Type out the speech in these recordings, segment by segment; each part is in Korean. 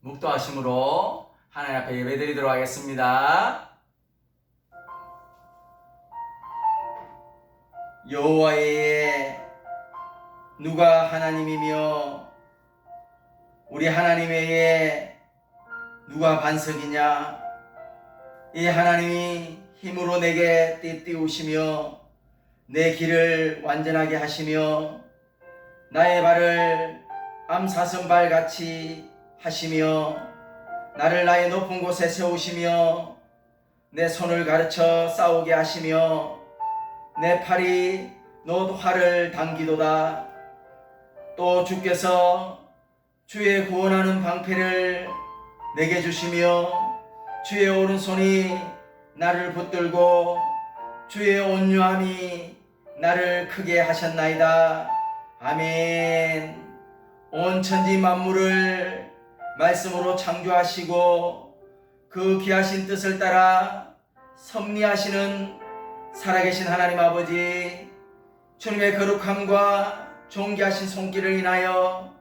묵도하심으로 하나님 앞에 예배드리도록 하겠습니다. 여호와의 누가 하나님이며 우리 하나님의 누가 반석이냐? 이 하나님이 힘으로 내게 띠띠우시며 내 길을 완전하게 하시며 나의 발을 암사슴발같이 하시며 나를 나의 높은 곳에 세우시며 내 손을 가르쳐 싸우게 하시며 내 팔이 놋 활을 당기도다. 또 주께서 주의 구원하는 방패를 내게 주시며 주의 오른손이 나를 붙들고 주의 온유함이 나를 크게 하셨나이다. 아멘. 온 천지 만물을 말씀으로 창조하시고 그 귀하신 뜻을 따라 섭리하시는 살아계신 하나님 아버지, 주님의 거룩함과 존귀하신 손길을 인하여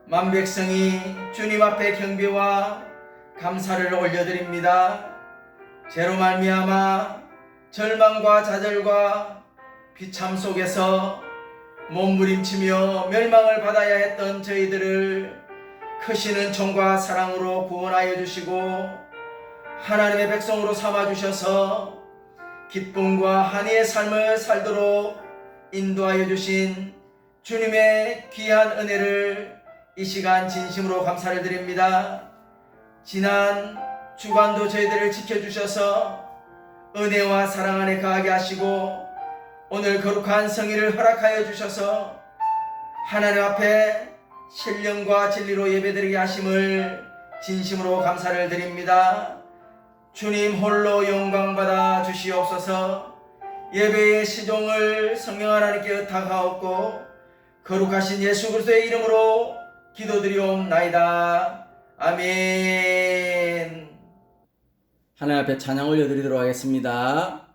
만백성이 주님 앞에 경배와 감사를 올려드립니다. 죄로 말미암아 절망과 좌절과 비참 속에서 몸부림치며 멸망을 받아야 했던 저희들을 크신 은총과 사랑으로 구원하여 주시고 하나님의 백성으로 삼아주셔서 기쁨과 한의의 삶을 살도록 인도하여 주신 주님의 귀한 은혜를 이 시간 진심으로 감사를 드립니다. 지난 주간도 저희들을 지켜주셔서 은혜와 사랑 안에 거하게 하시고 오늘 거룩한 성의를 허락하여 주셔서 하나님 앞에 신령과 진리로 예배드리게 하심을 진심으로 감사를 드립니다. 주님 홀로 영광받아 주시옵소서. 예배의 시종을 성령 하나님께 의탁하옵고 거룩하신 예수 그리스도의 이름으로 기도드리옵나이다. 아멘. 하나님 앞에 찬양 올려드리도록 하겠습니다.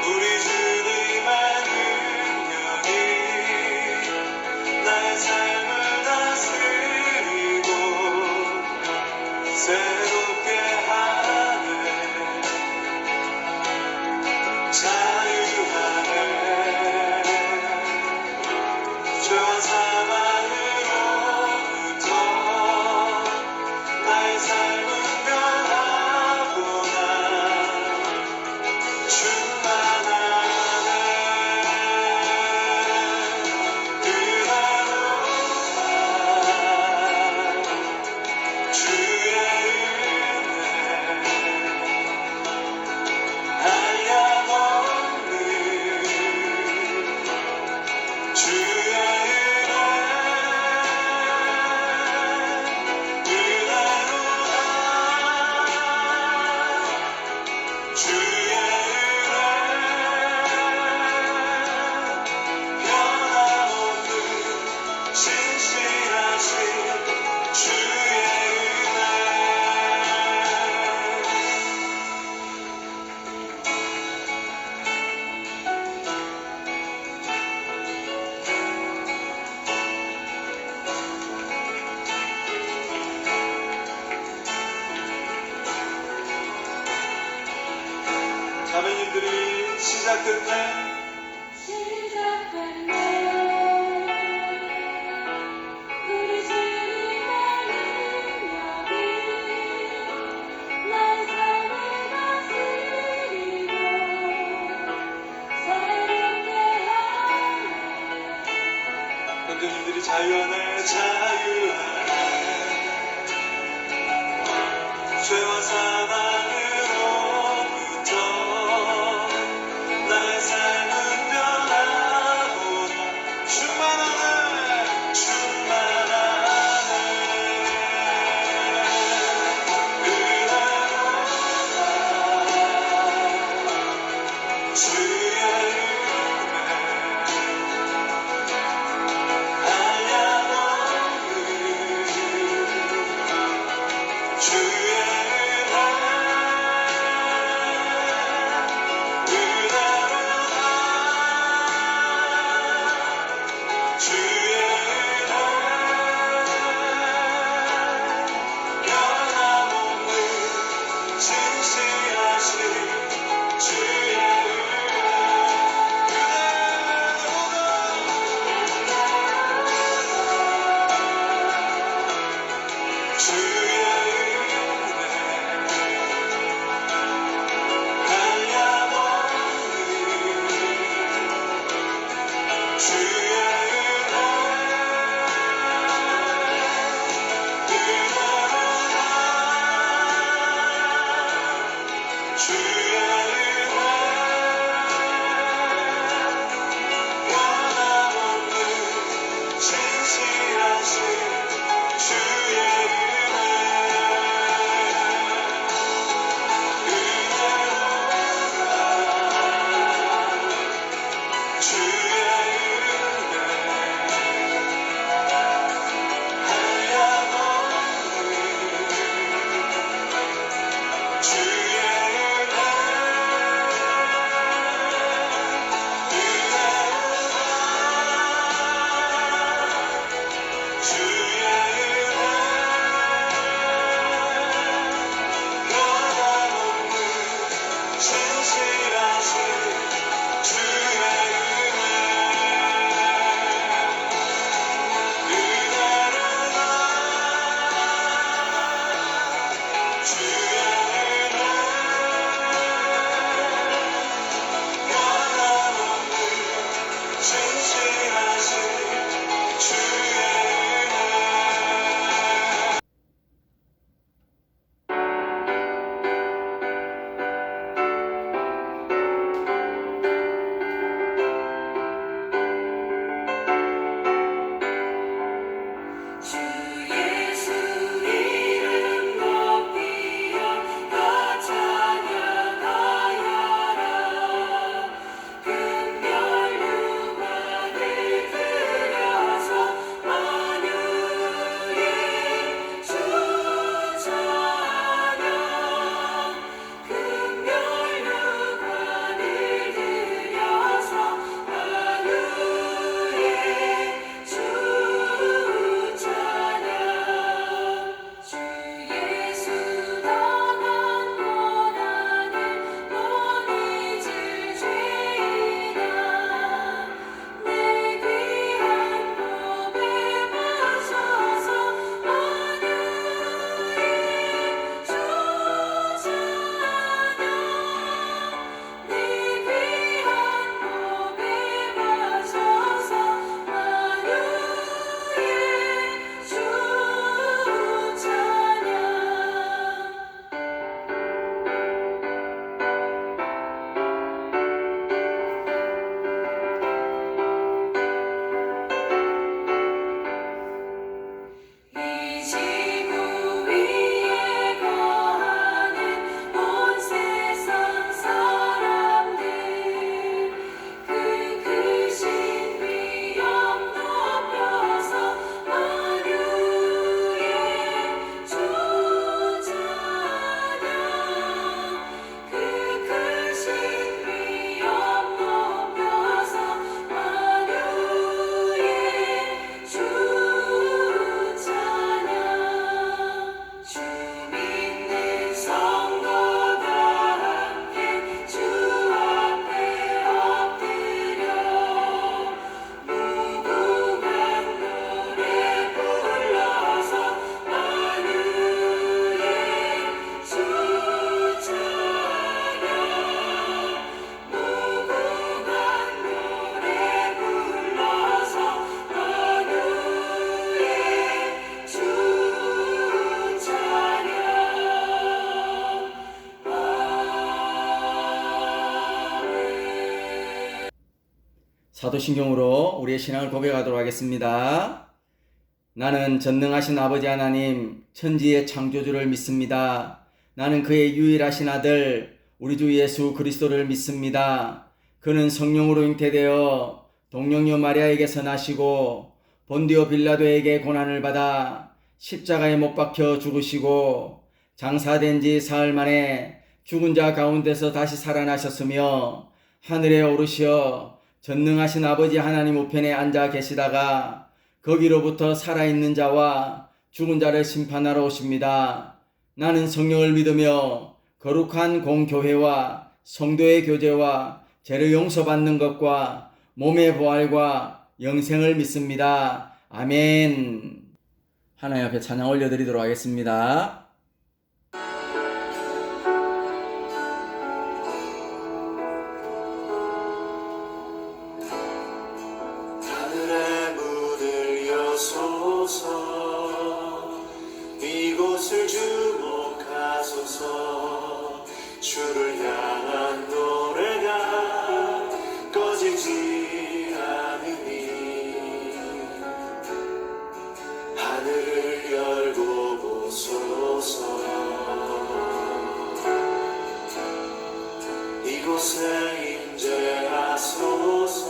우리 주님의 능력이 자연의 자유하네. 죄와 사망으로부터 나의 삶은 변하고 충만하네 충만하네. 그대로 주의 은혜 한량없는 주의 은혜 그대로 주의 은혜 변함없는 진실하신 주의 은혜 주의 은혜 한량없는 주의 은혜 그대로 주의 은혜 변함없는 진실하신 주의 은혜 그대로 주의 은혜 한량없는 주의 은혜 주의 은혜 변함없는 진실하신 주의 은혜 사도신경으로 우리의 신앙을 고백하도록 하겠습니다. 나는 전능하신 아버지 하나님, 천지의 창조주를 믿습니다. 나는 그의 유일하신 아들, 우리 주 예수 그리스도를 믿습니다. 그는 성령으로 잉태되어 동령녀 마리아에게서 나시고 본디오 빌라도에게 고난을 받아 십자가에 못 박혀 죽으시고 장사된 지 사흘 만에 죽은 자 가운데서 다시 살아나셨으며 하늘에 오르시어 전능하신 아버지 하나님 우편에 앉아 계시다가 거기로부터 살아있는 자와 죽은 자를 심판하러 오십니다. 나는 성령을 믿으며 거룩한 공교회와 성도의 교제와 죄를 용서받는 것과 몸의 부활과 영생을 믿습니다. 아멘. 하나님 앞에 찬양 올려드리도록 하겠습니다. 하늘의 문을 여소서 이곳을 주목하소서 주를 향한 노래가 꺼지지 않으니 하늘을 열고 보소서 이곳에 임재하소서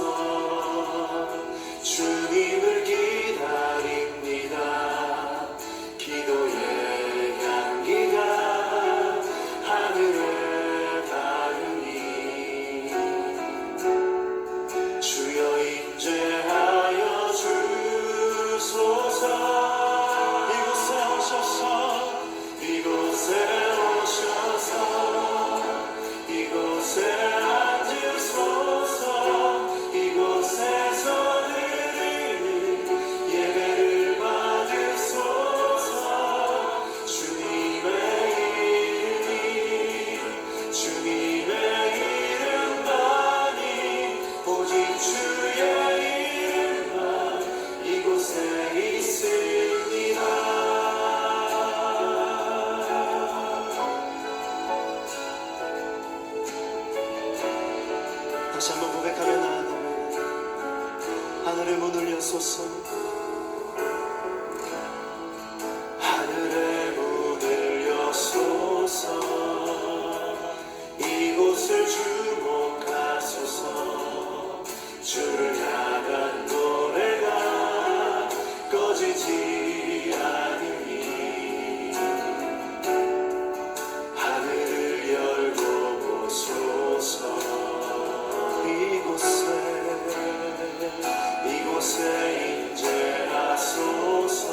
주님을 기다립니다. 기도의 향기가 하늘에 닿으니 주여 임재하여 주소서. 이곳에 오셔서 이곳에 오셔서 이곳에 앉으소서. 이곳에서 예배를 받으소서. 주님의 이름만이 오직 주의 이름만 이곳에 있습니다. 다시 한번 고백하며 나아가면 하늘의 문을 여소서. 하늘의 문을 여소서. 이곳을 주목하소서. 주를 향한 노래가 꺼지지 않으니 하늘을 열고 보소서. 이곳에 임재하소서.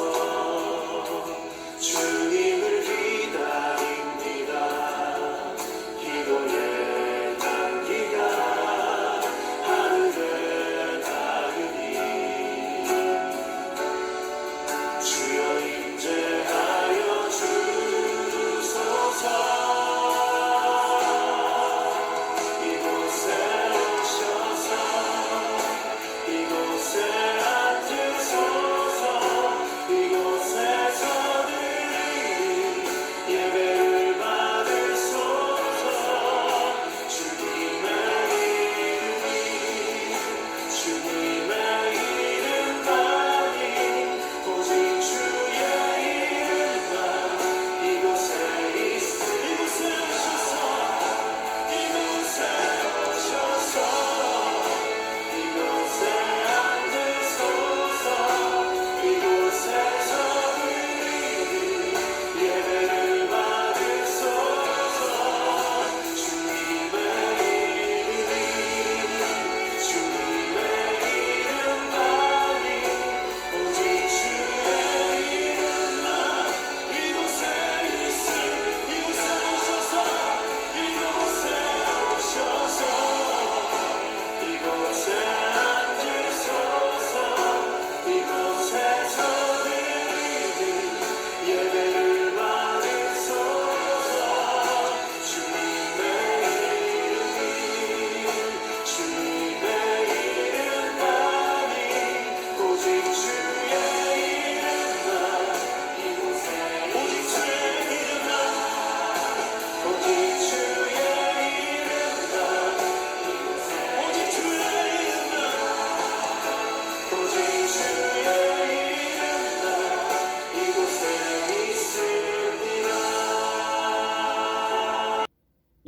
주님을 기다립니다. 기도의 향기가 하늘에 닿으니 주여 임재하여 주소서. 이곳에 오셔서 이곳에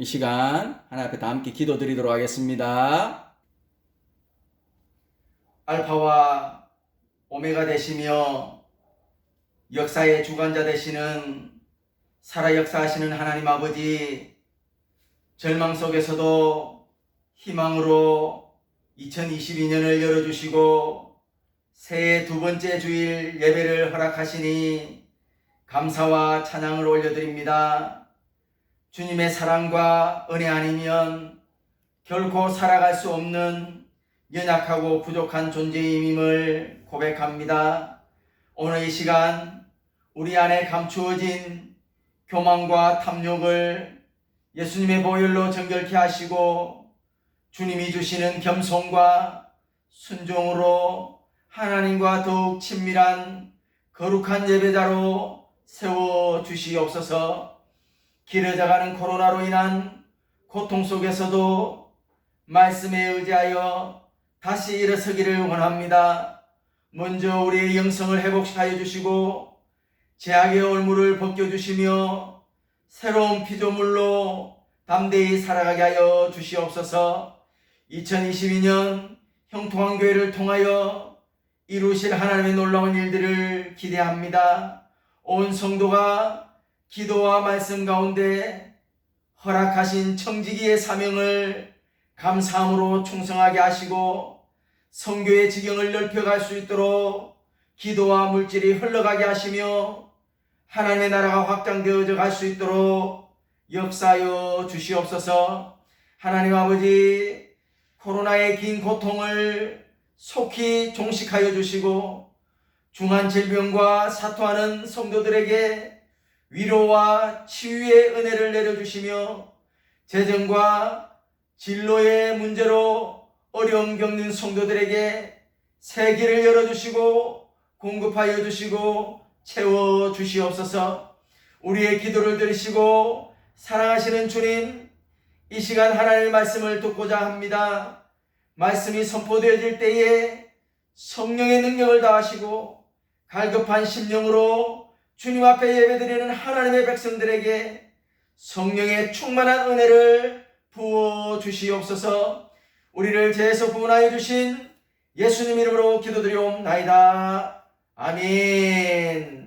이 시간 하나님 앞에 다 함께 기도드리도록 하겠습니다. 알파와 오메가 되시며 역사의 주관자 되시는 살아 역사하시는 하나님 아버지, 절망 속에서도 희망으로 2022년을 열어주시고 새해 두 번째 주일 예배를 허락하시니 감사와 찬양을 올려드립니다. 주님의 사랑과 은혜 아니면 결코 살아갈 수 없는 연약하고 부족한 존재임을 고백합니다. 오늘 이 시간 우리 안에 감추어진 교만과 탐욕을 예수님의 보혈로 정결케 하시고 주님이 주시는 겸손과 순종으로 하나님과 더욱 친밀한 거룩한 예배자로 세워주시옵소서. 길어져가는 코로나로 인한 고통 속에서도 말씀에 의지하여 다시 일어서기를 원합니다. 먼저 우리의 영성을 회복하여 주시고 죄악의 올무를 벗겨주시며 새로운 피조물로 담대히 살아가게 하여 주시옵소서. 2022년 형통한 교회를 통하여 이루실 하나님의 놀라운 일들을 기대합니다. 온 성도가 기도와 말씀 가운데 허락하신 청지기의 사명을 감사함으로 충성하게 하시고 선교의 지경을 넓혀갈 수 있도록 기도와 물질이 흘러가게 하시며 하나님의 나라가 확장되어져 갈 수 있도록 역사하여 주시옵소서. 하나님 아버지, 코로나의 긴 고통을 속히 종식하여 주시고 중한 질병과 사투하는 성도들에게 위로와 치유의 은혜를 내려주시며 재정과 진로의 문제로 어려움 겪는 성도들에게 새 길을 열어주시고 공급하여 주시고 채워주시옵소서. 우리의 기도를 들으시고 사랑하시는 주님, 이 시간 하나님의 말씀을 듣고자 합니다. 말씀이 선포되어질 때에 성령의 능력을 다하시고 갈급한 심령으로 주님 앞에 예배드리는 하나님의 백성들에게 성령의 충만한 은혜를 부어 주시옵소서. 우리를 죄에서 구원하여 주신 예수님 이름으로 기도드리옵나이다. 아멘.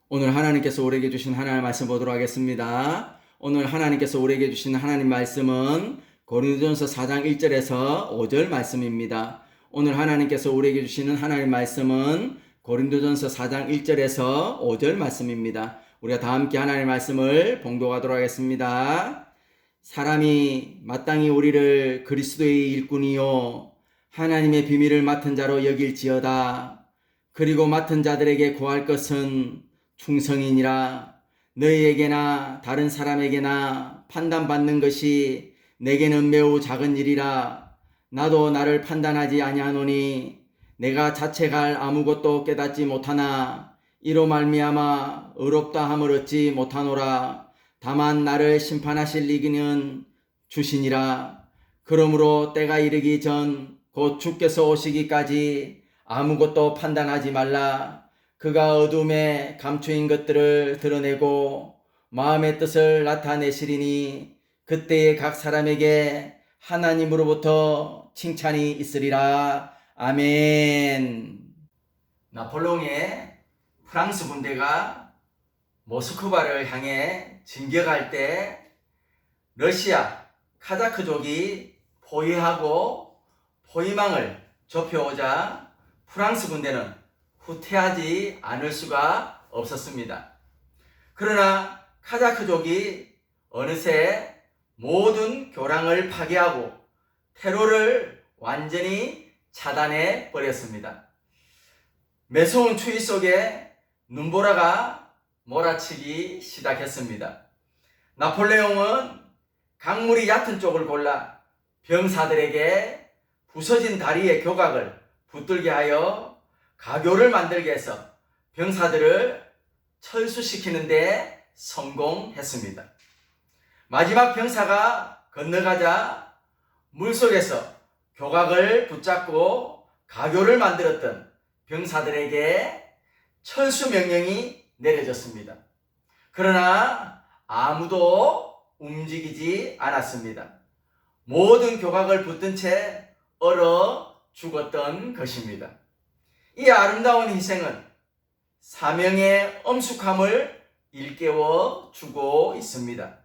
오늘 하나님께서 우리에게 주신 하나님의 말씀 보도록 하겠습니다. 오늘 하나님께서 우리에게 주신 하나님 말씀은 고린도전서 4장 1절에서 5절 말씀입니다. 오늘 하나님께서 우리에게 주시는 하나님 말씀은 고린도전서 4장 1절에서 5절 말씀입니다. 우리가 다 함께 하나님의 말씀을 봉독하도록 하겠습니다. 사람이 마땅히 우리를 그리스도의 일꾼이요 하나님의 비밀을 맡은 자로 여길지어다. 그리고 맡은 자들에게 구할 것은 충성이니라. 너희에게나 다른 사람에게나 판단받는 것이 내게는 매우 작은 일이라. 나도 나를 판단하지 아니하노니 내가 자책할 아무것도 깨닫지 못하나 이로 말미암아 의롭다 함을 얻지 못하노라. 다만 나를 심판하실 이기는 주시니라. 그러므로 때가 이르기 전 곧 주께서 오시기까지 아무것도 판단하지 말라. 그가 어둠에 감추인 것들을 드러내고 마음의 뜻을 나타내시리니 그때에 각 사람에게 하나님으로부터 칭찬이 있으리라. 아멘. 나폴레옹의 프랑스 군대가 모스크바를 향해 진격할 때 러시아 카자크족이 포위하고 포위망을 좁혀오자 프랑스 군대는 후퇴하지 않을 수가 없었습니다. 그러나 카자크족이 어느새 모든 교량을 파괴하고 테러를 완전히 차단해 버렸습니다. 매서운 추위 속에 눈보라가 몰아치기 시작했습니다. 나폴레옹은 강물이 얕은 쪽을 골라 병사들에게 부서진 다리의 교각을 붙들게 하여 가교를 만들게 해서 병사들을 철수시키는데 성공했습니다. 마지막 병사가 건너가자 물속에서 교각을 붙잡고 가교를 만들었던 병사들에게 철수 명령이 내려졌습니다. 그러나 아무도 움직이지 않았습니다. 모든 교각을 붙든 채 얼어 죽었던 것입니다. 이 아름다운 희생은 사명의 엄숙함을 일깨워 주고 있습니다.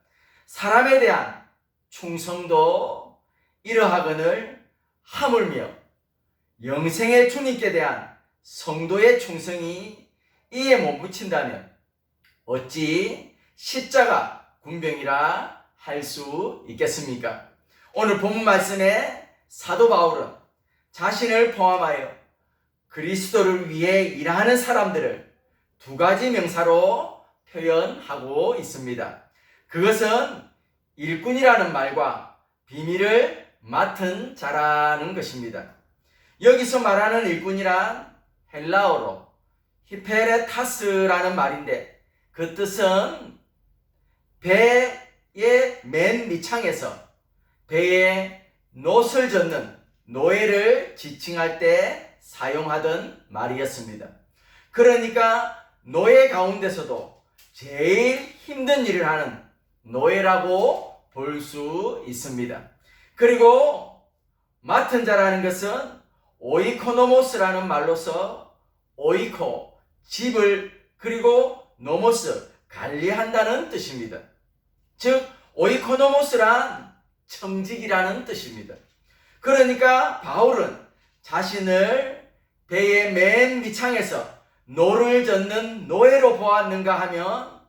사람에 대한 충성도 이러하거늘 하물며 영생의 주님께 대한 성도의 충성이 이에 못 붙인다면 어찌 십자가 군병이라 할 수 있겠습니까? 오늘 본문 말씀에 사도 바울은 자신을 포함하여 그리스도를 위해 일하는 사람들을 두 가지 명사로 표현하고 있습니다. 그것은 일꾼이라는 말과 비밀을 맡은 자라는 것입니다. 여기서 말하는 일꾼이란 헬라어로 히페레타스라는 말인데 그 뜻은 배의 맨 밑창에서 배에 놋을 젓는 노예를 지칭할 때 사용하던 말이었습니다. 그러니까 노예 가운데서도 제일 힘든 일을 하는 노예라고 볼 수 있습니다. 그리고 맡은 자라는 것은 오이코노모스라는 말로서 오이코, 집을, 그리고 노모스, 관리한다는 뜻입니다. 즉 오이코노모스란 청직이라는 뜻입니다. 그러니까 바울은 자신을 배의 맨 밑창에서 노를 젓는 노예로 보았는가 하면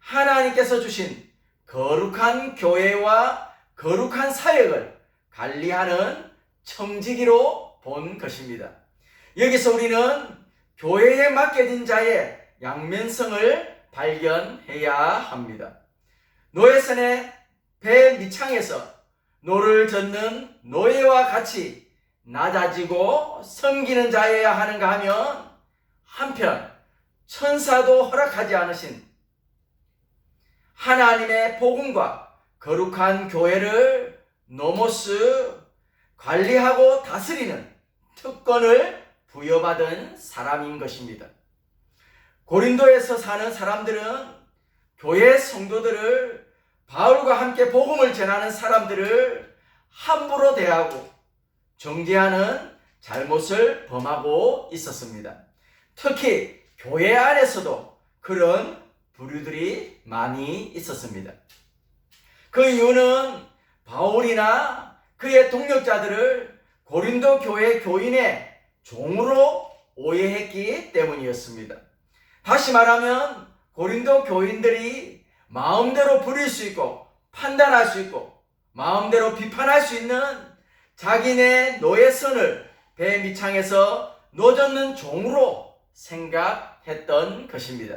하나님께서 주신 거룩한 교회와 거룩한 사역을 관리하는 청지기로 본 것입니다. 여기서 우리는 교회에 맡겨진 자의 양면성을 발견해야 합니다. 노예선의 배 밑창에서 노를 젓는 노예와 같이 낮아지고 섬기는 자여야 하는가 하면 한편 천사도 허락하지 않으신 하나님의 복음과 거룩한 교회를 노모스 관리하고 다스리는 특권을 부여받은 사람인 것입니다. 고린도에서 사는 사람들은 교회 성도들을 바울과 함께 복음을 전하는 사람들을 함부로 대하고 정죄하는 잘못을 범하고 있었습니다. 특히 교회 안에서도 그런 부류들이 많이 있었습니다. 그 이유는 바울이나 그의 동력자들을 고린도 교회 교인의 종으로 오해했기 때문이었습니다. 다시 말하면 고린도 교인들이 마음대로 부릴 수 있고 판단할 수 있고 마음대로 비판할 수 있는 자기네 노예선을 배 밑창에서 노젓는 종으로 생각했던 것입니다.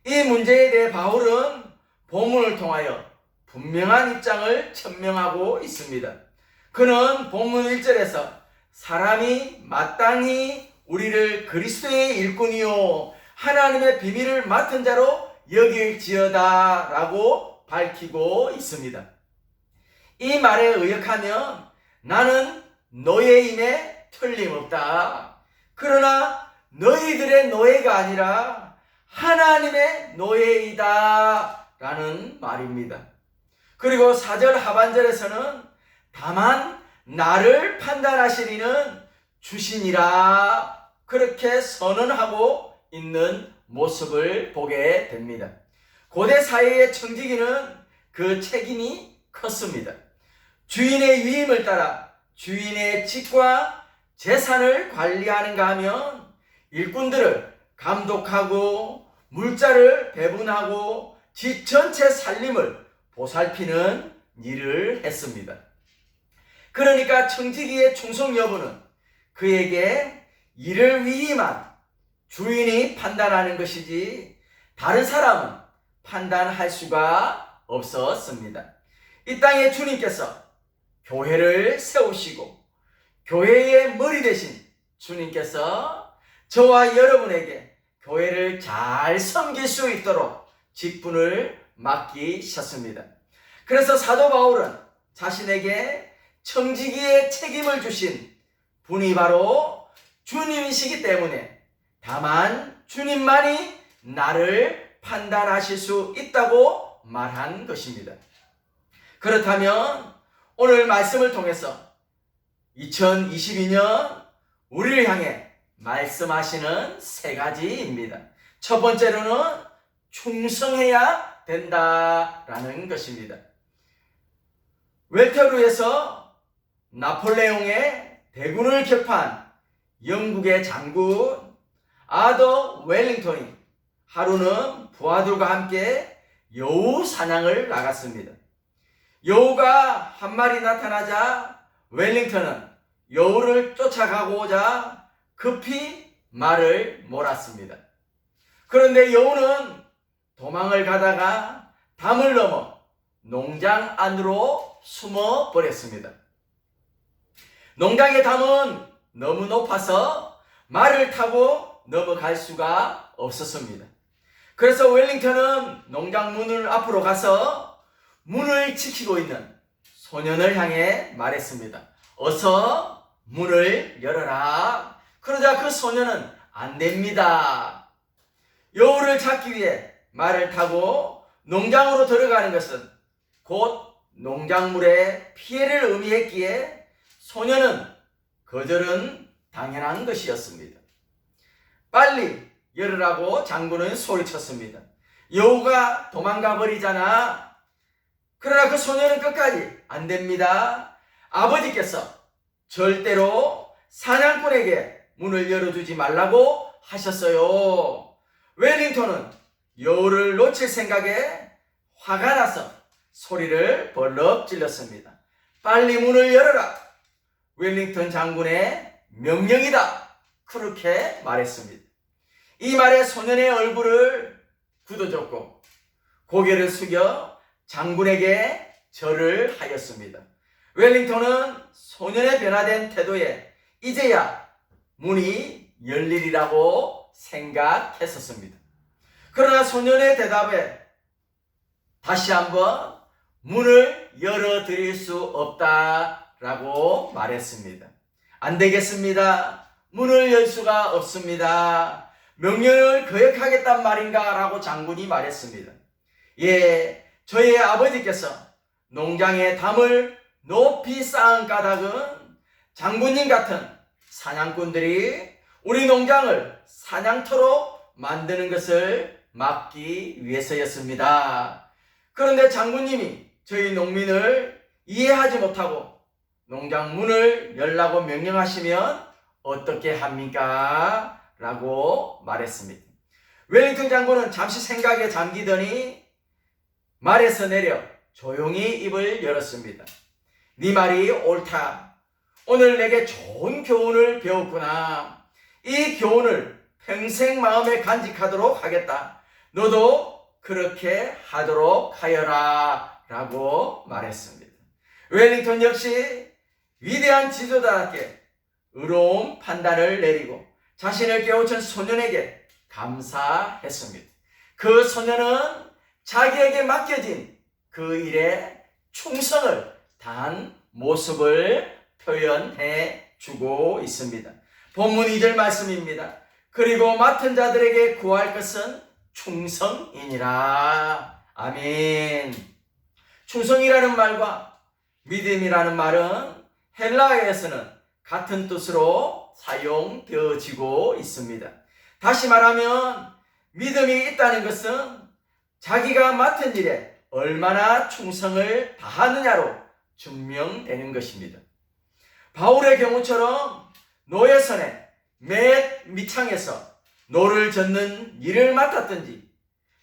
이 문제에 대해 바울은 본문을 통하여 분명한 입장을 천명하고 있습니다. 그는 본문 1절에서 사람이 마땅히 우리를 그리스도의 일꾼이요 하나님의 비밀을 맡은 자로 여길지어다 라고 밝히고 있습니다. 이 말에 의역하면 나는 노예임에 틀림없다. 그러나 너희들의 노예가 아니라 하나님의 노예이다 라는 말입니다. 그리고 4절 하반절에서는 다만 나를 판단하시리는 주시니라 그렇게 선언하고 있는 모습을 보게 됩니다. 고대 사회의 청지기는 그 책임이 컸습니다. 주인의 위임을 따라 주인의 집과 재산을 관리하는가 하면 일꾼들을 감독하고 물자를 배분하고 집 전체 살림을 보살피는 일을 했습니다. 그러니까 청지기의 충성 여부는 그에게 이를 위임한 주인이 판단하는 것이지 다른 사람은 판단할 수가 없었습니다. 이 땅에 주님께서 교회를 세우시고 교회의 머리 대신 주님께서 저와 여러분에게 교회를 잘 섬길 수 있도록 직분을 맡기셨습니다. 그래서 사도 바울은 자신에게 청지기의 책임을 주신 분이 바로 주님이시기 때문에 다만 주님만이 나를 판단하실 수 있다고 말한 것입니다. 그렇다면 오늘 말씀을 통해서 2022년 우리를 향해 말씀하시는 세 가지입니다. 첫 번째로는 충성해야 된다라는 것입니다. 웨터루에서 나폴레옹의 대군을 격파한 영국의 장군 아더 웰링턴이 하루는 부하들과 함께 여우 사냥을 나갔습니다. 여우가 한 마리 나타나자 웰링턴은 여우를 쫓아가고자 급히 말을 몰았습니다. 그런데 여우는 도망을 가다가 담을 넘어 농장 안으로 숨어 버렸습니다. 농장의 담은 너무 높아서 말을 타고 넘어갈 수가 없었습니다. 그래서 웰링턴은 농장 문을 앞으로 가서 문을 지키고 있는 소년을 향해 말했습니다. 어서 문을 열어라. 그러자 그 소년은 안 됩니다. 여우를 잡기 위해 말을 타고 농장으로 들어가는 것은 곧 농작물에 피해를 의미했기에 소년은 거절은 당연한 것이었습니다. 빨리 열으라고 장군은 소리쳤습니다. 여우가 도망가 버리잖아. 그러나 그 소년은 끝까지 안 됩니다. 아버지께서 절대로 사냥꾼에게 문을 열어주지 말라고 하셨어요. 웰링턴은 여우를 놓칠 생각에 화가 나서 소리를 벌럭 질렀습니다. 빨리 문을 열어라. 웰링턴 장군의 명령이다. 그렇게 말했습니다. 이 말에 소년의 얼굴을 굳어줬고 고개를 숙여 장군에게 절을 하였습니다. 웰링턴은 소년의 변화된 태도에 이제야 문이 열리리라고 생각했었습니다. 그러나 소년의 대답에 다시 한번 문을 열어드릴 수 없다라고 말했습니다. 안 되겠습니다. 문을 열 수가 없습니다. 명령을 거역하겠단 말인가? 라고 장군이 말했습니다. 예, 저희 아버지께서 농장의 담을 높이 쌓은 까닭은 장군님 같은 사냥꾼들이 우리 농장을 사냥터로 만드는 것을 막기 위해서였습니다. 그런데 장군님이 저희 농민을 이해하지 못하고 농장 문을 열라고 명령하시면 어떻게 합니까? 라고 말했습니다. 웰링턴 장군은 잠시 생각에 잠기더니 말에서 내려 조용히 입을 열었습니다. 네 말이 옳다. 오늘 내게 좋은 교훈을 배웠구나. 이 교훈을 평생 마음에 간직하도록 하겠다. 너도 그렇게 하도록 하여라. 라고 말했습니다. 웰링턴 역시 위대한 지도자답게 의로운 판단을 내리고 자신을 깨우친 소년에게 감사했습니다. 그 소년은 자기에게 맡겨진 그 일에 충성을 다한 모습을 표현해 주고 있습니다. 본문 2절 말씀입니다. 그리고 맡은 자들에게 구할 것은 충성이니라. 아멘. 충성이라는 말과 믿음이라는 말은 헬라어에서는 같은 뜻으로 사용되어지고 있습니다. 다시 말하면 믿음이 있다는 것은 자기가 맡은 일에 얼마나 충성을 다하느냐로 증명되는 것입니다. 바울의 경우처럼 노예선에 맷 밑창에서 노를 젓는 일을 맡았든지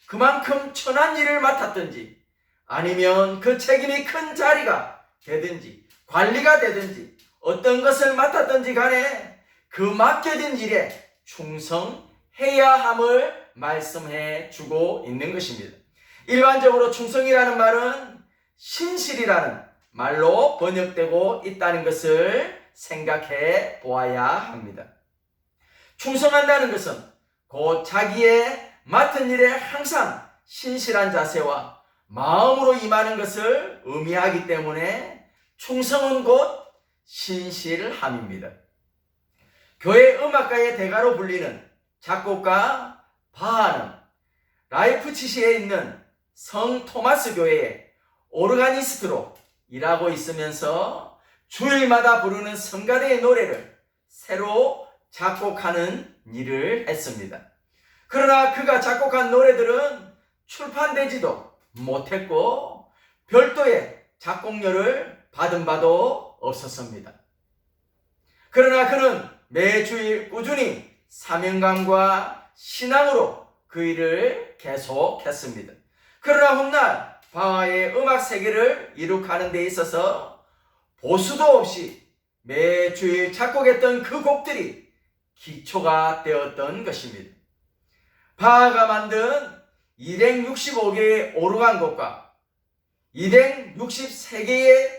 그만큼 천한 일을 맡았든지 아니면 그 책임이 큰 자리가 되든지 관리가 되든지 어떤 것을 맡았든지 간에 그 맡겨진 일에 충성해야 함을 말씀해 주고 있는 것입니다. 일반적으로 충성이라는 말은 신실이라는 말로 번역되고 있다는 것을 생각해 보아야 합니다. 충성한다는 것은 곧 자기의 맡은 일에 항상 신실한 자세와 마음으로 임하는 것을 의미하기 때문에 충성은 곧 신실함입니다. 교회 음악가의 대가로 불리는 작곡가 바하는 라이프치히에 있는 성 토마스 교회의 오르가니스트로 일하고 있으면서 주일마다 부르는 성가대의 노래를 새로 작곡하는 일을 했습니다. 그러나 그가 작곡한 노래들은 출판되지도 못했고 별도의 작곡료를 받은 바도 없었습니다. 그러나 그는 매주일 꾸준히 사명감과 신앙으로 그 일을 계속했습니다. 그러나 훗날 바하의 음악 세계를 이룩하는 데 있어서 보수도 없이 매주일 작곡했던 그 곡들이 기초가 되었던 것입니다. 바하가 만든 265개의 오르간곡과 263개의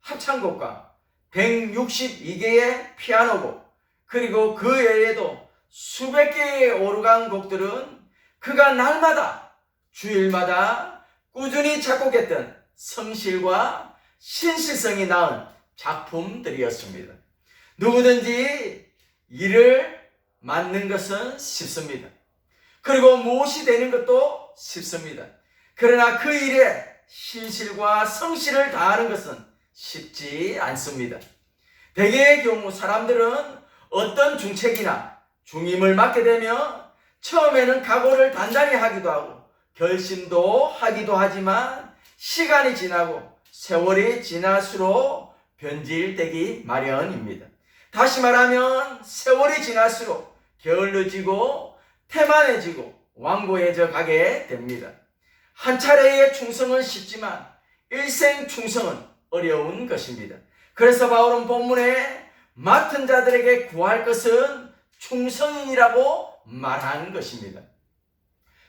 합창곡과 162개의 피아노곡, 그리고 그 외에도 수백 개의 오르간 곡들은 그가 날마다 주일마다 꾸준히 작곡했던 성실과 신실성이 낳은 작품들이었습니다. 누구든지 일을 맡는 것은 쉽습니다. 그리고 무엇이 되는 것도 쉽습니다. 그러나 그 일에 신실과 성실을 다하는 것은 쉽지 않습니다. 대개의 경우 사람들은 어떤 중책이나 중임을 맡게 되면 처음에는 각오를 단단히 하기도 하고 결심도 하기도 하지만 시간이 지나고 세월이 지날수록 변질되기 마련입니다. 다시 말하면 세월이 지날수록 게을러지고 태만해지고 완고해져 가게 됩니다. 한 차례의 충성은 쉽지만 일생 충성은 어려운 것입니다. 그래서 바울은 본문에 맡은 자들에게 구할 것은 충성이라고 말한 것입니다.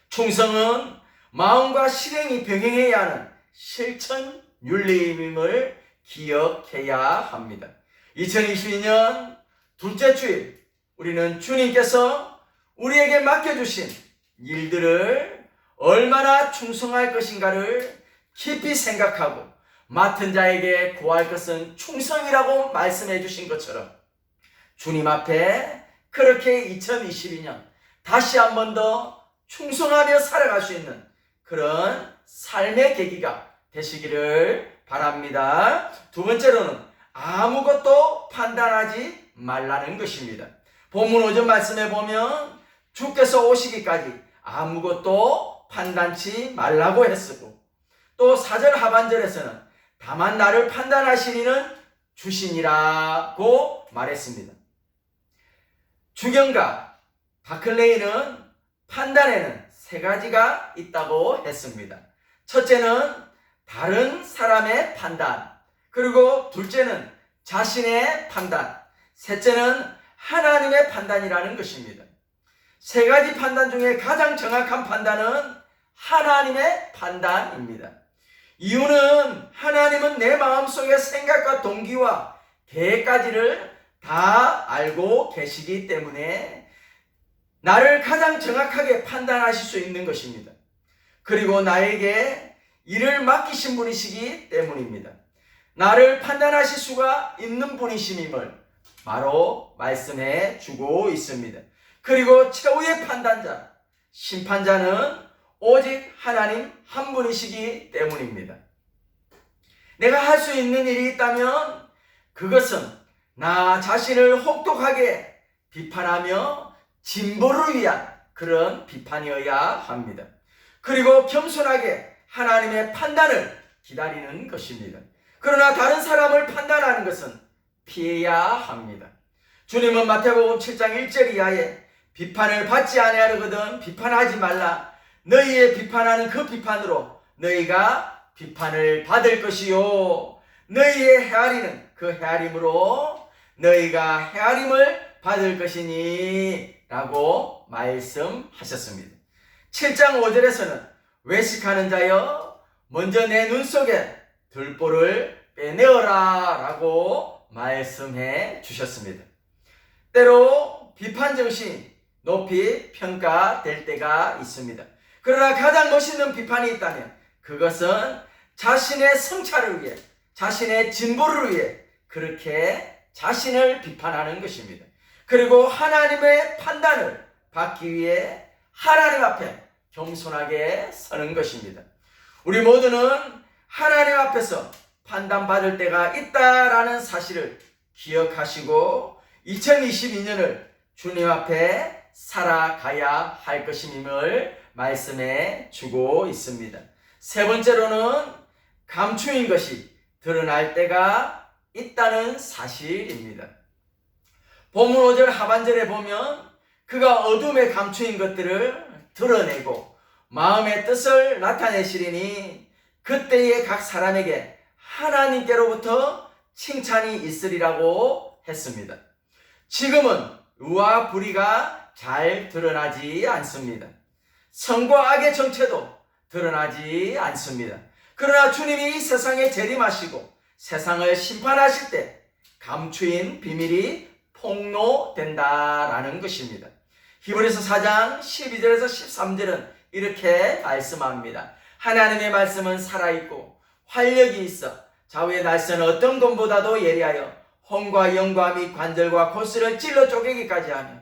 충성은 마음과 실행이 병행해야 하는 실천 윤리임을 기억해야 합니다. 2022년 둘째 주일, 우리는 주님께서 우리에게 맡겨주신 일들을 얼마나 충성할 것인가를 깊이 생각하고 맡은 자에게 구할 것은 충성이라고 말씀해 주신 것처럼 주님 앞에 그렇게 2022년 다시 한 번 더 충성하며 살아갈 수 있는 그런 삶의 계기가 되시기를 바랍니다. 두 번째로는 아무것도 판단하지 말라는 것입니다. 본문 5절 말씀에 보면 주께서 오시기까지 아무것도 판단치 말라고 했으고, 또 4절 하반절에서는 다만 나를 판단하신 이는 주시니라고 말했습니다. 주경가 바클레이는 판단에는 세 가지가 있다고 했습니다. 첫째는 다른 사람의 판단, 그리고 둘째는 자신의 판단, 셋째는 하나님의 판단이라는 것입니다. 세 가지 판단 중에 가장 정확한 판단은 하나님의 판단입니다. 이유는 하나님은 내 마음속의 생각과 동기와 계획까지를 다 알고 계시기 때문에 나를 가장 정확하게 판단하실 수 있는 것입니다. 그리고 나에게 일을 맡기신 분이시기 때문입니다. 나를 판단하실 수가 있는 분이심임을 바로 말씀해 주고 있습니다. 그리고 최후의 판단자, 심판자는 오직 하나님 한 분이시기 때문입니다. 내가 할 수 있는 일이 있다면 그것은 나 자신을 혹독하게 비판하며 진보를 위한 그런 비판이어야 합니다. 그리고 겸손하게 하나님의 판단을 기다리는 것입니다. 그러나 다른 사람을 판단하는 것은 피해야 합니다. 주님은 마태복음 7장 1절 이하에 비판을 받지 아니하거든 비판하지 말라. 너희의 비판하는 그 비판으로 너희가 비판을 받을 것이요 너희의 헤아리는 그 헤아림으로 너희가 헤아림을 받을 것이니 라고 말씀하셨습니다. 7장 5절에서는 외식하는 자여 먼저 내 눈 속에 들보를 빼내어라 라고 말씀해 주셨습니다. 때로 비판 정신이 높이 평가될 때가 있습니다. 그러나 가장 멋있는 비판이 있다면 그것은 자신의 성찰을 위해, 자신의 진보를 위해 그렇게 자신을 비판하는 것입니다. 그리고 하나님의 판단을 받기 위해 하나님 앞에 겸손하게 서는 것입니다. 우리 모두는 하나님 앞에서 판단받을 때가 있다라는 사실을 기억하시고 2022년을 주님 앞에 살아가야 할 것임을 말씀해 주고 있습니다. 세 번째로는 감추인 것이 드러날 때가 있다는 사실입니다. 본문 5절 하반절에 보면 그가 어둠에 감추인 것들을 드러내고 마음의 뜻을 나타내시리니 그때에 각 사람에게 하나님께로부터 칭찬이 있으리라고 했습니다. 지금은 의와 불의가 잘 드러나지 않습니다. 선과 악의 정체도 드러나지 않습니다. 그러나 주님이 이 세상에 재림하시고 세상을 심판하실 때 감추인 비밀이 폭로된다라는 것입니다. 히브리서 4장 12절에서 13절은 이렇게 말씀합니다. 하나님의 말씀은 살아있고 활력이 있어 좌우의 날선 어떤 검보다도 예리하여 혼과 영과 및 관절과 골수를 찔러 쪼개기까지 하며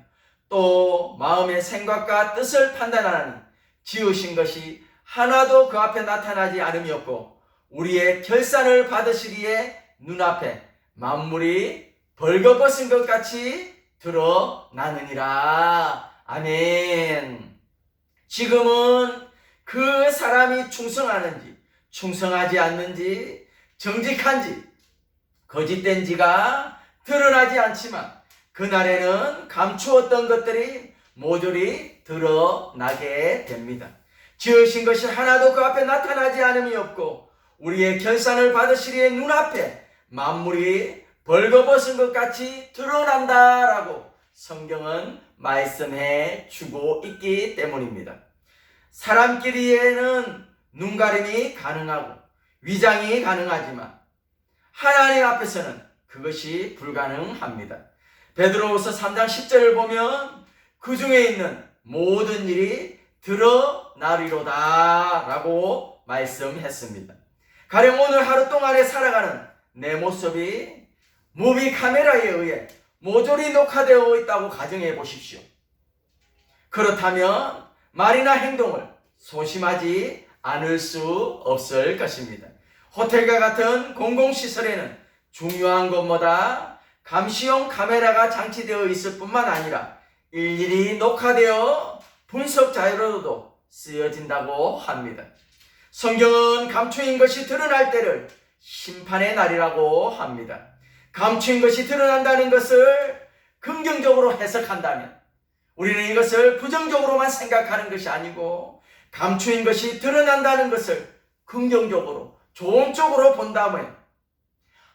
또 마음의 생각과 뜻을 판단하는 지으신 것이 하나도 그 앞에 나타나지 않음이 없고 우리의 결산을 받으시기에 눈앞에 만물이 벌거벗은 것 같이 드러나느니라. 아멘. 지금은 그 사람이 충성하는지 충성하지 않는지 정직한지 거짓된지가 드러나지 않지만 그날에는 감추었던 것들이 모조리 드러나게 됩니다. 지으신 것이 하나도 그 앞에 나타나지 않음이 없고 우리의 결산을 받으시리에 눈앞에 만물이 벌거벗은 것 같이 드러난다라고 성경은 말씀해 주고 있기 때문입니다. 사람끼리에는 눈가림이 가능하고 위장이 가능하지만 하나님 앞에서는 그것이 불가능합니다. 베드로후서 3장 10절을 보면 그 중에 있는 모든 일이 드러나리로다 라고 말씀했습니다. 가령 오늘 하루 동안에 살아가는 내 모습이 무비 카메라에 의해 모조리 녹화되어 있다고 가정해 보십시오. 그렇다면 말이나 행동을 소심하지 않을 수 없을 것입니다. 호텔과 같은 공공시설에는 중요한 것보다 감시용 카메라가 장치되어 있을 뿐만 아니라 일일이 녹화되어 분석 자료로도 쓰여진다고 합니다. 성경은 감추인 것이 드러날 때를 심판의 날이라고 합니다. 감추인 것이 드러난다는 것을 긍정적으로 해석한다면 우리는 이것을 부정적으로만 생각하는 것이 아니고 감추인 것이 드러난다는 것을 긍정적으로 좋은 쪽으로 본다면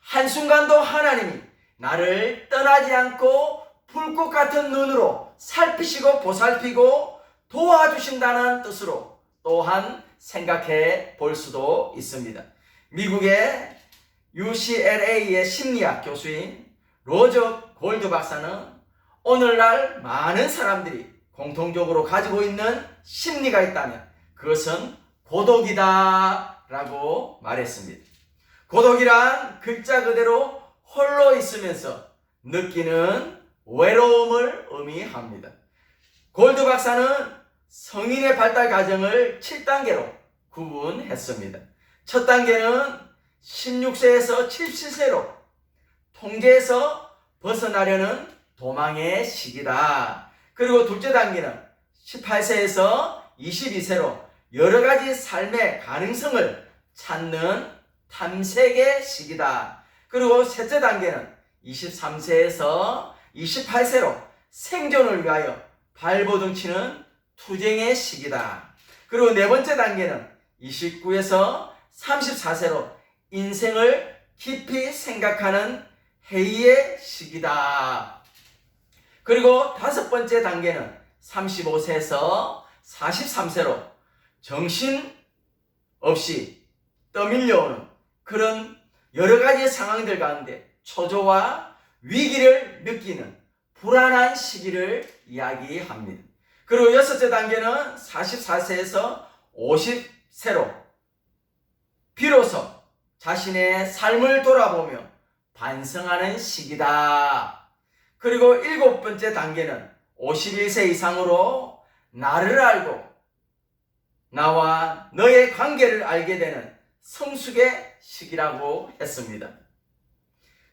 한순간도 하나님이 나를 떠나지 않고 불꽃 같은 눈으로 살피시고 보살피고 도와주신다는 뜻으로 또한 생각해 볼 수도 있습니다. 미국의 UCLA의 심리학 교수인 로저 골드 박사는 오늘날 많은 사람들이 공통적으로 가지고 있는 심리가 있다면 그것은 고독이다 라고 말했습니다. 고독이란 글자 그대로 홀로 있으면서 느끼는 외로움을 의미합니다. 골드 박사는 성인의 발달 과정을 7단계로 구분했습니다. 첫 단계는 16세에서 77세로 통제에서 벗어나려는 도망의 시기다. 그리고 둘째 단계는 18세에서 22세로 여러 가지 삶의 가능성을 찾는 탐색의 시기다. 그리고 셋째 단계는 23세에서 28세로 생존을 위하여 발버둥치는 투쟁의 시기다. 그리고 네 번째 단계는 29에서 34세로 인생을 깊이 생각하는 회의의 시기다. 그리고 다섯 번째 단계는 35세에서 43세로 정신 없이 떠밀려오는 그런 여러 가지 상황들 가운데 초조와 위기를 느끼는 불안한 시기를 이야기합니다. 그리고 여섯째 단계는 44세에서 50세로 비로소 자신의 삶을 돌아보며 반성하는 시기다. 그리고 일곱 번째 단계는 51세 이상으로 나를 알고 나와 너의 관계를 알게 되는 성숙의 시기라고 했습니다.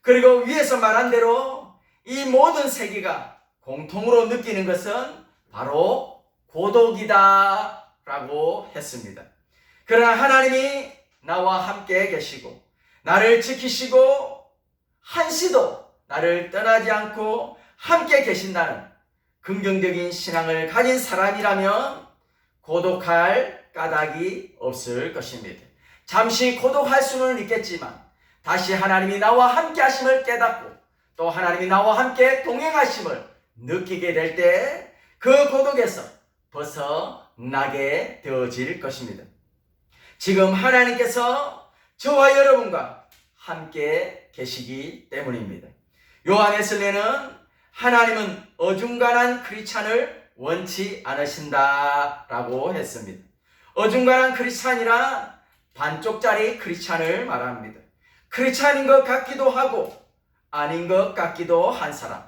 그리고 위에서 말한 대로 이 모든 세계가 공통으로 느끼는 것은 바로 고독이다 라고 했습니다. 그러나 하나님이 나와 함께 계시고 나를 지키시고 한시도 나를 떠나지 않고 함께 계신다는 긍정적인 신앙을 가진 사람이라면 고독할 까닭이 없을 것입니다. 잠시 고독할 수는 있겠지만 다시 하나님이 나와 함께 하심을 깨닫고 또 하나님이 나와 함께 동행하심을 느끼게 될 때 그 고독에서 벗어나게 되어질 것입니다. 지금 하나님께서 저와 여러분과 함께 계시기 때문입니다. 요한에슬레는 하나님은 어중간한 크리스찬을 원치 않으신다라고 했습니다. 어중간한 크리스찬이란 반쪽짜리 크리스찬을 말합니다. 크리스찬인 것 같기도 하고 아닌 것 같기도 한 사람.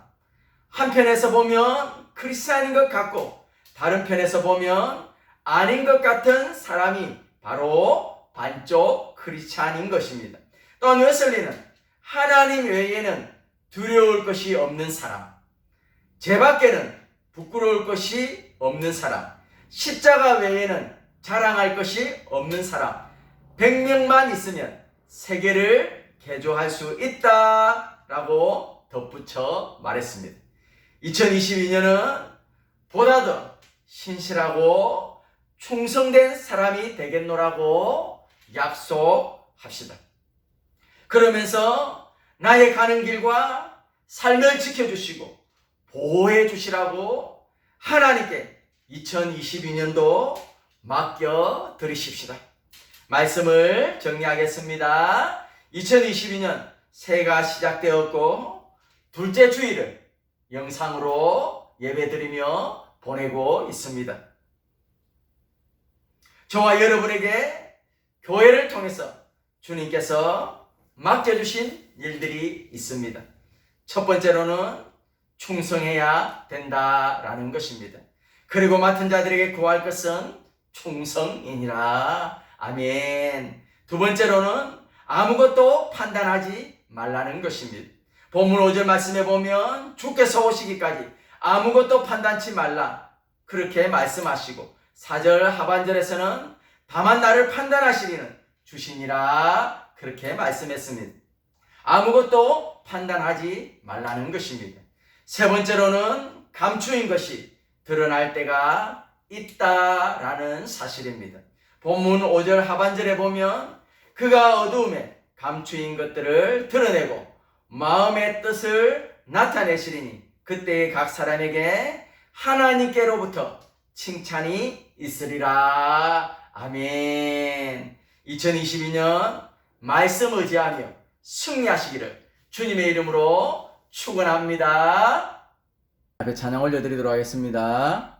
한편에서 보면 크리스찬인 것 같고 다른 편에서 보면 아닌 것 같은 사람이 바로 반쪽 크리스찬인 것입니다. 또한 웨슬리는 하나님 외에는 두려울 것이 없는 사람, 제 밖에는 부끄러울 것이 없는 사람, 십자가 외에는 자랑할 것이 없는 사람, 100명만 있으면 세계를 개조할 수 있다라고 덧붙여 말했습니다. 2022년은 보다 더 신실하고 충성된 사람이 되겠노라고 약속합시다. 그러면서 나의 가는 길과 삶을 지켜주시고 보호해 주시라고 하나님께 2022년도 맡겨 드리십시다. 말씀을 정리하겠습니다. 2022년 새해가 시작되었고 둘째 주일을 영상으로 예배드리며 보내고 있습니다. 저와 여러분에게 교회를 통해서 주님께서 맡겨주신 일들이 있습니다. 첫 번째로는 충성해야 된다라는 것입니다. 그리고 맡은 자들에게 구할 것은 충성이니라. 아멘. 두 번째로는 아무것도 판단하지 말라는 것입니다. 본문 5절 말씀에 보면 주께서 오시기까지 아무것도 판단치 말라 그렇게 말씀하시고 4절 하반절에서는 다만 나를 판단하시리는 주시니라 그렇게 말씀했습니다. 아무것도 판단하지 말라는 것입니다. 세 번째로는 감추인 것이 드러날 때가 있다라는 사실입니다. 본문 5절 하반절에 보면 그가 어두움에 감추인 것들을 드러내고 마음의 뜻을 나타내시리니 그때 각 사람에게 하나님께로부터 칭찬이 있으리라. 아멘. 2022년 말씀 의지하며 승리하시기를 주님의 이름으로 축원합니다. 앞에 찬양 올려드리도록 하겠습니다.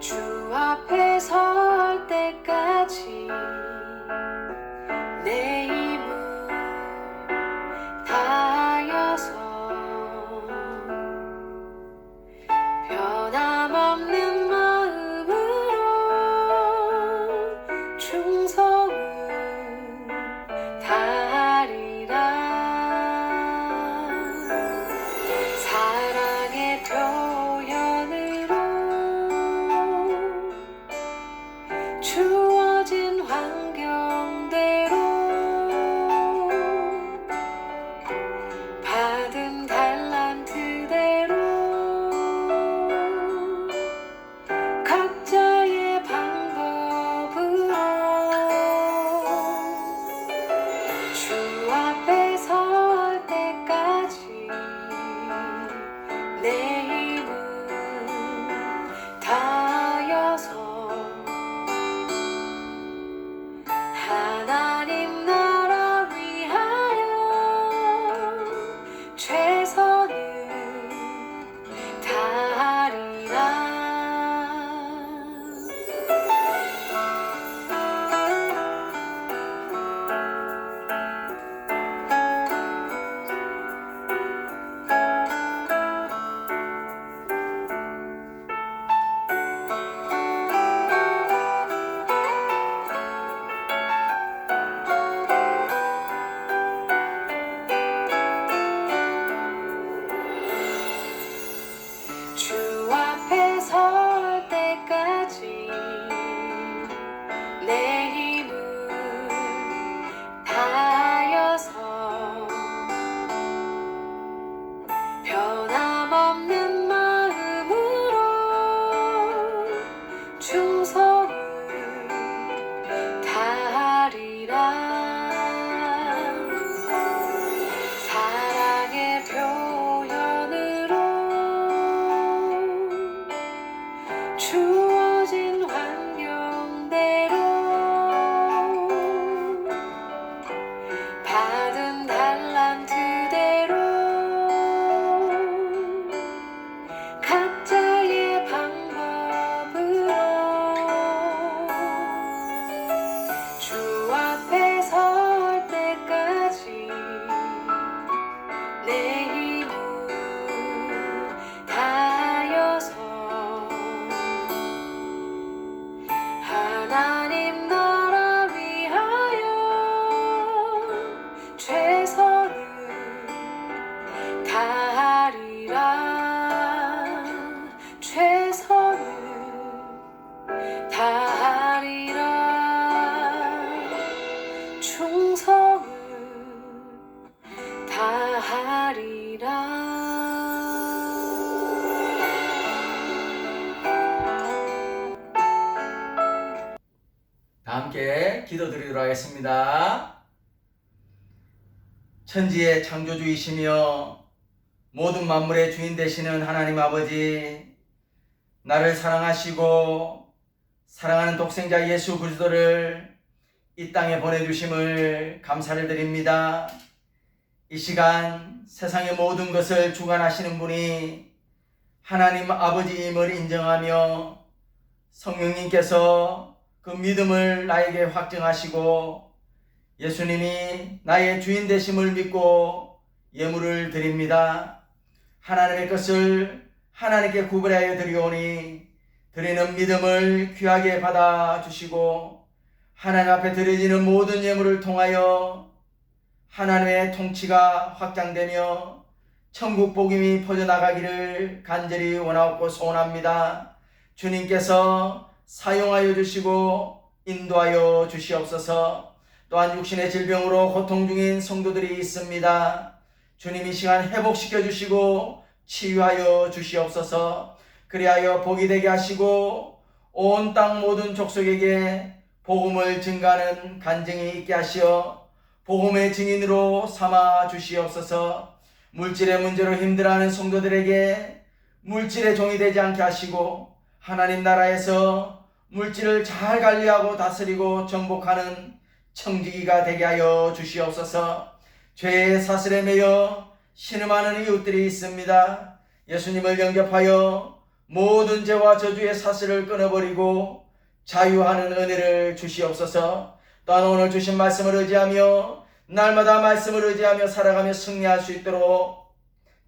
주 앞에 설 때까지 내 힘을 다하여서 변함없는 마음으로 충성을 다하리라. 다 함께 기도드리도록 하겠습니다. 천지의 창조주이시며 모든 만물의 주인 되시는 하나님 아버지, 나를 사랑하시고 사랑하는 독생자 예수 그리스도를 이 땅에 보내주심을 감사를 드립니다. 이 시간 세상의 모든 것을 주관하시는 분이 하나님 아버지임을 인정하며 성령님께서 그 믿음을 나에게 확증하시고 예수님이 나의 주인 되심을 믿고 예물을 드립니다. 하나님의 것을 하나님께 구별하여 드리오니 드리는 믿음을 귀하게 받아주시고 하나님 앞에 드려지는 모든 예물을 통하여 하나님의 통치가 확장되며 천국 복음이 퍼져나가기를 간절히 원하고 소원합니다. 주님께서 사용하여 주시고 인도하여 주시옵소서. 또한 육신의 질병으로 고통 중인 성도들이 있습니다. 주님 이 시간 회복시켜 주시고 치유하여 주시옵소서. 그리하여 복이 되게 하시고 온 땅 모든 족속에게 복음을 증가하는 간증이 있게 하시어 복음의 증인으로 삼아 주시옵소서. 물질의 문제로 힘들어하는 성도들에게 물질의 종이 되지 않게 하시고 하나님 나라에서 물질을 잘 관리하고 다스리고 정복하는 청지기가 되게 하여 주시옵소서. 죄의 사슬에 매여 신음하는 이웃들이 있습니다. 예수님을 영접하여 모든 죄와 저주의 사슬을 끊어버리고 자유하는 은혜를 주시옵소서. 또한 오늘 주신 말씀을 의지하며 날마다 말씀을 의지하며 살아가며 승리할 수 있도록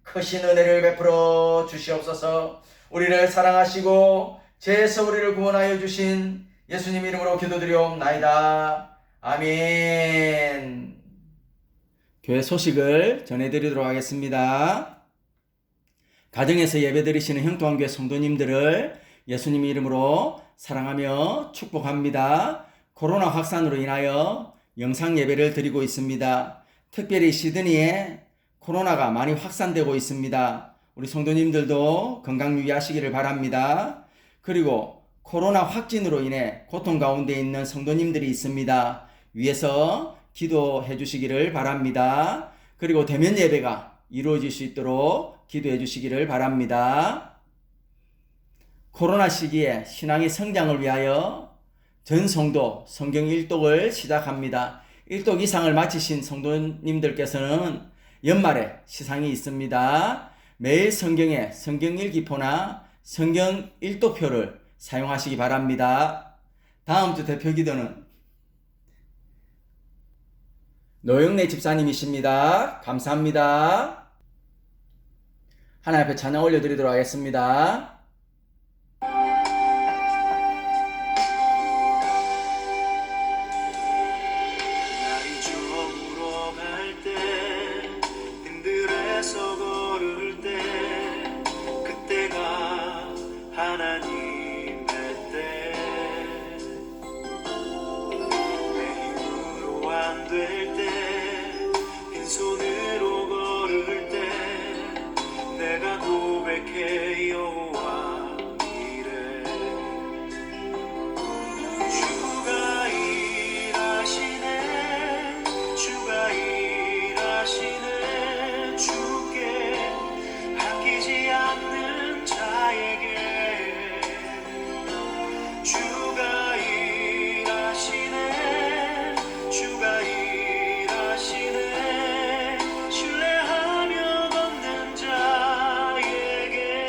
크신 은혜를 베풀어 주시옵소서. 우리를 사랑하시고 죄에서 우리를 구원하여 주신 예수님 이름으로 기도드리옵나이다. 아멘. 교회 소식을 전해드리도록 하겠습니다. 가정에서 예배드리시는 형통한교회 성도님들을 예수님 이름으로 사랑하며 축복합니다. 코로나 확산으로 인하여 영상 예배를 드리고 있습니다. 특별히 시드니에 코로나가 많이 확산되고 있습니다. 우리 성도님들도 건강 유의하시기를 바랍니다. 그리고 코로나 확진으로 인해 고통 가운데 있는 성도님들이 있습니다. 위에서 기도해 주시기를 바랍니다. 그리고 대면 예배가 이루어질 수 있도록 기도해 주시기를 바랍니다. 코로나 시기에 신앙의 성장을 위하여 전 성도 성경 일독을 시작합니다. 일독 이상을 마치신 성도님들께서는 연말에 시상이 있습니다. 매일 성경에 성경 일기표나 성경 일독표를 사용하시기 바랍니다. 다음 주 대표 기도는 노영래 집사님이십니다. 감사합니다. 하나님 앞에 찬양 올려드리도록 하겠습니다. 날이 저물어 갈 때 힘들어서 걸을 때 그때가 하나님의 때 내 힘으로 안 될 때 빈손으로 걸을 때 내가 고백해 여호와 이래 주가 일하시네 주가 일하시네 주께 아끼지 않는 자에게 주가 일하시네 주가 일하시네 신뢰하며 걷는 자에게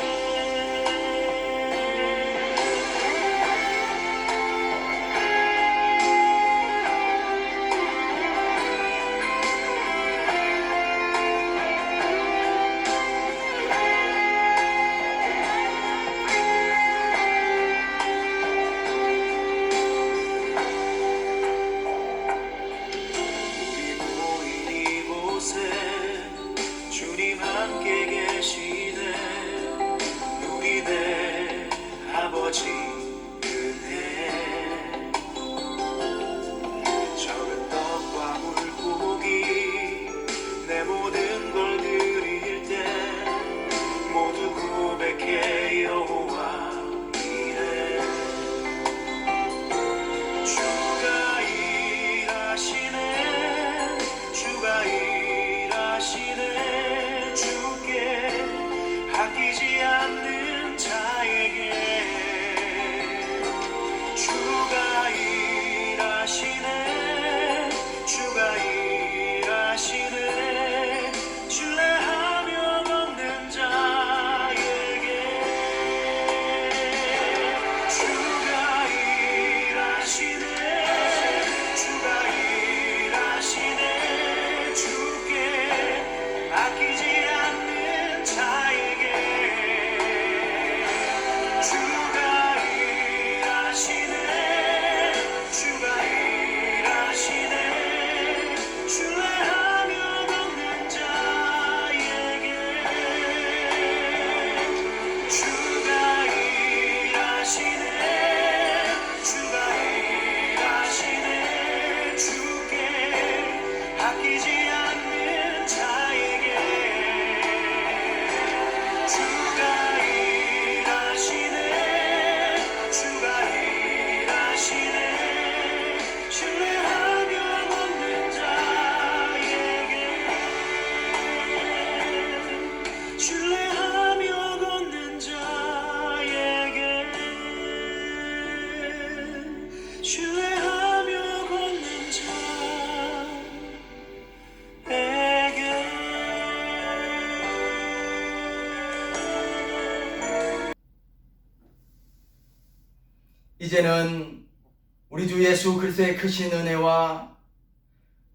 쉬지 않는 자에게 주가 일하시네 주가 일하시네 신뢰하며 걷는 자에게 신뢰하며 걷는 자에게 신뢰하며 걷는 자에게 이제는 우리 주 예수 그리스도의 크신 은혜와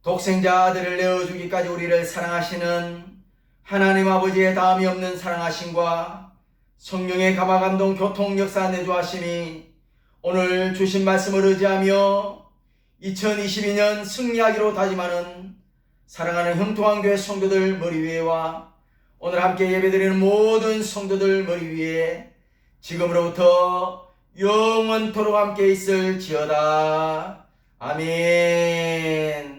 독생자 아들을 내어주기까지 우리를 사랑하시는 하나님 아버지의 다함이 없는 사랑하심과 성령의 감화감동 교통 역사 내주하심이 오늘 주신 말씀을 의지하며 2022년 승리하기로 다짐하는 사랑하는 형통한 교회 성도들 머리 위에와 오늘 함께 예배드리는 모든 성도들 머리 위에 지금으로부터 영원토록 함께 있을지어다. 아멘.